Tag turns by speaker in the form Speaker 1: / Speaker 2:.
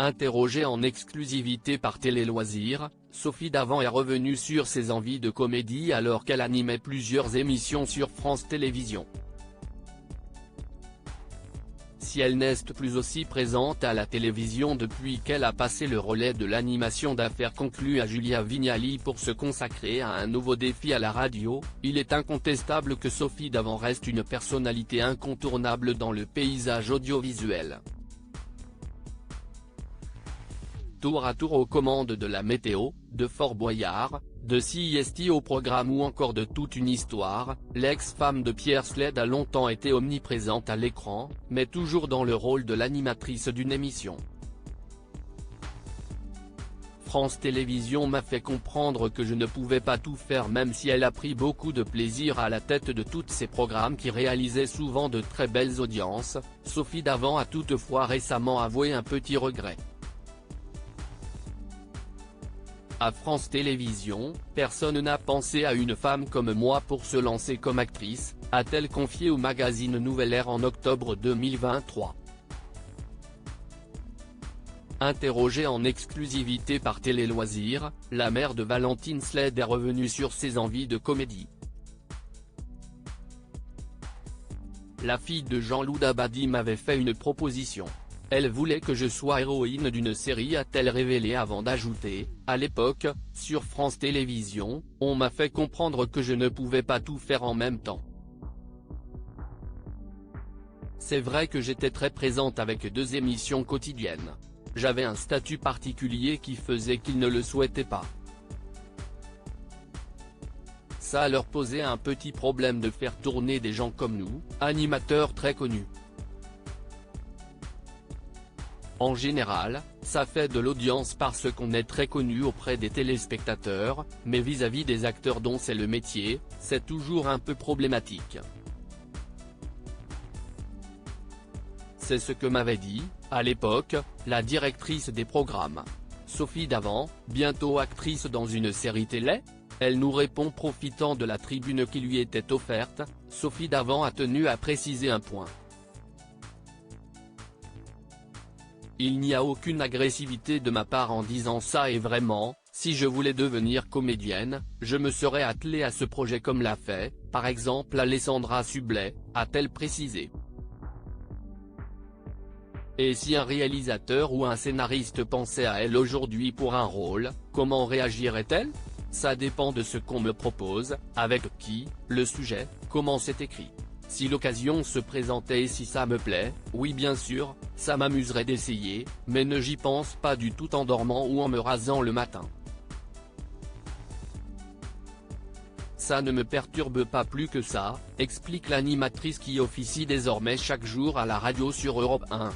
Speaker 1: Interrogée en exclusivité par Télé Loisirs, Sophie Davant est revenue sur ses envies de comédie alors qu'elle animait plusieurs émissions sur France Télévisions. Si elle n'est plus aussi présente à la télévision depuis qu'elle a passé le relais de l'animation d'affaires conclue à Julia Vignali pour se consacrer à un nouveau défi à la radio, il est incontestable que Sophie Davant reste une personnalité incontournable dans le paysage audiovisuel. Tour à tour aux commandes de la météo, de Fort Boyard, de CSI au programme ou encore de Toute une histoire, l'ex-femme de Pierre Sled a longtemps été omniprésente à l'écran, mais toujours dans le rôle de l'animatrice d'une émission. France Télévisions m'a fait comprendre que je ne pouvais pas tout faire même si elle a pris beaucoup de plaisir à la tête de tous ces programmes qui réalisaient souvent de très belles audiences. Sophie Davant a toutefois récemment avoué un petit regret. À France Télévisions, personne n'a pensé à une femme comme moi pour se lancer comme actrice, a-t-elle confié au magazine Nouvelle Ère en octobre 2023. Interrogée en exclusivité par Télé Loisirs, la mère de Valentine Sled est revenue sur ses envies de comédie. La fille de Jean-Loup Dabadi m'avait fait une proposition. Elle voulait que je sois héroïne d'une série, a-t-elle révélé avant d'ajouter, à l'époque, sur France Télévisions, on m'a fait comprendre que je ne pouvais pas tout faire en même temps. C'est vrai que j'étais très présente avec 2 émissions quotidiennes. J'avais un statut particulier qui faisait qu'ils ne le souhaitaient pas. Ça leur posait un petit problème de faire tourner des gens comme nous, animateurs très connus. En général, ça fait de l'audience parce qu'on est très connu auprès des téléspectateurs, mais vis-à-vis des acteurs dont c'est le métier, c'est toujours un peu problématique. C'est ce que m'avait dit, à l'époque, la directrice des programmes. Sophie Davant, bientôt actrice dans une série télé ? Elle nous répond profitant de la tribune qui lui était offerte. Sophie Davant a tenu à préciser un point. Il n'y a aucune agressivité de ma part en disant ça et vraiment, si je voulais devenir comédienne, je me serais attelée à ce projet comme l'a fait, par exemple Alessandra Sublet, a-t-elle précisé. Et si un réalisateur ou un scénariste pensait à elle aujourd'hui pour un rôle, comment réagirait-elle ? Ça dépend de ce qu'on me propose, avec qui, le sujet, comment c'est écrit. Si l'occasion se présentait et si ça me plaît, oui bien sûr, ça m'amuserait d'essayer, mais ne j'y pense pas du tout en dormant ou en me rasant le matin. Ça ne me perturbe pas plus que ça, explique l'animatrice qui officie désormais chaque jour à la radio sur Europe 1.